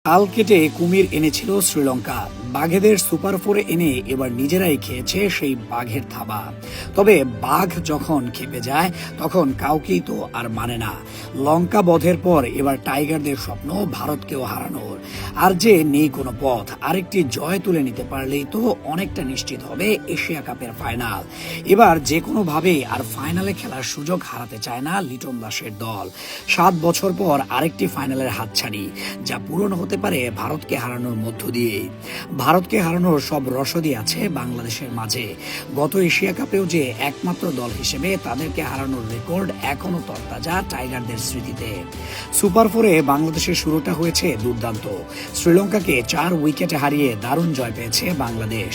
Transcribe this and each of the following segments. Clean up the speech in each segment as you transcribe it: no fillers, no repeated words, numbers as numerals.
তাল কেটে কুমির এনেছিল শ্রীলঙ্কা। বাঘেদের সুপার ফোরে এনে এবার নিজেরাই খেয়েছে সেই বাঘের থাবা। তবে বাঘ যখন খেপে যায় তখন কাউকেই তো আর মানে না। লঙ্কা বধের পর এবার টাইগারদের স্বপ্ন ভারতকেও হারানোর। আর যে নেই কোনো পথ, আরেকটি জয় তুলে নিতে পারলেই তো অনেকটা নিশ্চিত হবে এশিয়া কাপের ফাইনাল। এবার যে কোনোভাবেই আর ফাইনালে খেলার সুযোগ হারাতে চায় না লিটন দাসের দল। 7 বছর পর আরেকটি ফাইনালের হাতছানি, যা পূরণ হতে পারে ভারতকে হারানোর মধ্য দিয়ে। ভারতকে হারানোর সব রসদই আছে বাংলাদেশের মাঝে। গত এশিয়া কাপেও যে একমাত্র দল হিসেবে তাদেরকে হারানোর রেকর্ড এখনো তরতাজা টাইগারদের স্মৃতিতে। সুপার ফোরে বাংলাদেশের শুরুটা হয়েছে দুর্দান্ত। শ্রীলঙ্কাকে 4 উইকেটে হারিয়ে দারুণ জয় পেয়েছে বাংলাদেশ।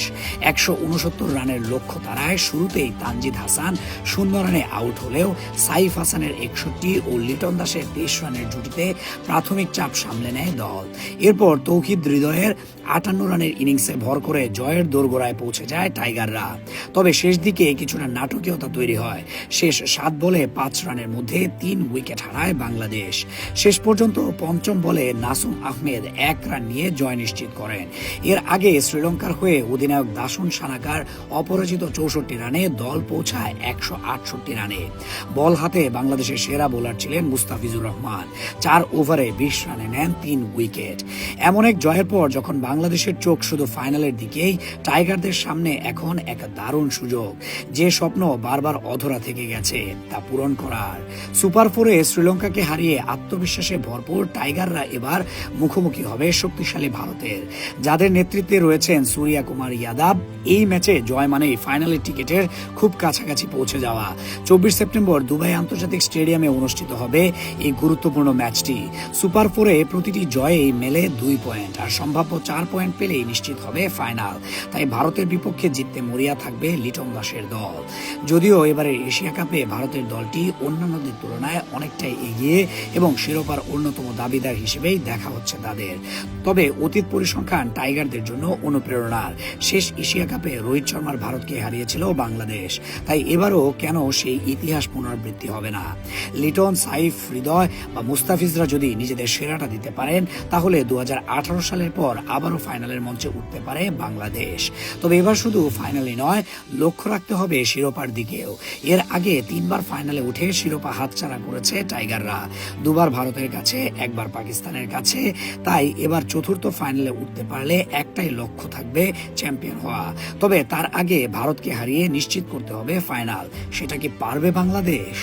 169 রানের লক্ষ্য তাড়ায় শুরুতেই তানজিদ হাসান 0 রানে আউট হলেও সাইফ হাসানের 61 ও লিটন দাসের 23 রানের জুটিতে প্রাথমিক চাপ সামলে নেয় দল। এরপর তৌহিদ হৃদয়ের 58 রানের ইনিংসে ভর করে জয়ের দোরগোড়ায় পৌঁছে যায় টাইগাররা। তবে শেষ দিকে কিছুটা নাটকীয়তা তৈরি হয়। শেষ 7 বলে 5 রানের মধ্যে 3 উইকেট হারায় বাংলাদেশ। শেষ পর্যন্ত পঞ্চম বলে নাসুম আহমেদ 1 রান নিয়ে জয় নিশ্চিত করেন। এর আগে শ্রীলঙ্কার হয়ে অধিনায়ক দাসুন সানাকার অপরাজিত 64 রানে দল পৌঁছায় 168 রানে। বল হাতে বাংলাদেশের সেরা বোলার ছিলেন মুস্তাফিজুর রহমান। 4 ওভারে 20 রানে নেন 3 উইকেট। এমন এক জয়ের পর যখন বাংলাদেশের চোখ শুধু ফাইনালের দিকেই, টাইগারদের সামনে এখন এক দারুণ সুযোগ। যে স্বপ্ন বারবার অধরা থেকে গেছে তা পূরণ করার। সুপার ফোরে শ্রীলঙ্কাকে হারিয়ে আত্মবিশ্বাসে ভরপুর টাইগাররা এবার মুখোমুখি হবে শক্তিশালী ভারতের, যাদের নেতৃত্বে রয়েছেন সূর্যা কুমার যাদব। এই ম্যাচে জয় মানেই ফাইনালের টিকিটের খুব কাছাকাছি পৌঁছে যাওয়া। 24 সেপ্টেম্বর দুবাই আন্তর্জাতিক স্টেডিয়ামে অনুষ্ঠিত হবে এই গুরুত্বপূর্ণ ম্যাচটি। সুপার ফোরে প্রতিটি জয়েই মেলে 2 পয়েন্ট, আর সম্ভাব্য 4 পয়েন্ট পেলেই নিশ্চিত হবে ফাইনাল। তাই ভারতের বিপক্ষে জিততে মরিয়া থাকবে লিটন দাসের দল। যদিও এবারের এশিয়া কাপে ভারতের দলটি অন্যান্যদের তুলনায় অনেকটাই এগিয়ে এবং শিরোপার অন্যতম দাবিদার হিসেবেই দেখা হচ্ছে তাদের। তবে অতীত পরিসংখ্যান টাইগারদের জন্য অনুপ্রেরণার। শেষ এশিয়া কাপে রোহিত শর্মার ভারতকে হারিয়েছিল বাংলাদেশ, তাই এবারও কেন সেই ইতিহাস পুনরাবৃত্তি হবে না। লিটন, সাইফ, হৃদয় বা মুস্তাফিজরা যদি নিজেদের সেরাটা দিতে পারেন তাহলে 2018 সালের পর আবারও ফাইনালের মঞ্চে উঠতে পারে বাংলাদেশ। তবে এবার শুধু ফাইনালে নয়, লক্ষ্য রাখতে হবে শিরোপার দিকেও। এর আগে 3 বার ফাইনালে উঠে শিরোপা হাতছাড়া করেছে টাইগাররা, 2 বার ভারতের কাছে, 1 বার পাকিস্তানের কাছে। তাই এবার চতুর্থ ফাইনালে উঠতে পারলে একটাই লক্ষ্য থাকবে, চ্যাম্পিয়ন হওয়া। তবে তার আগে ভারতকে হারিয়ে নিশ্চিত করতে হবে ফাইনাল। সেটা কি পারবে বাংলাদেশ?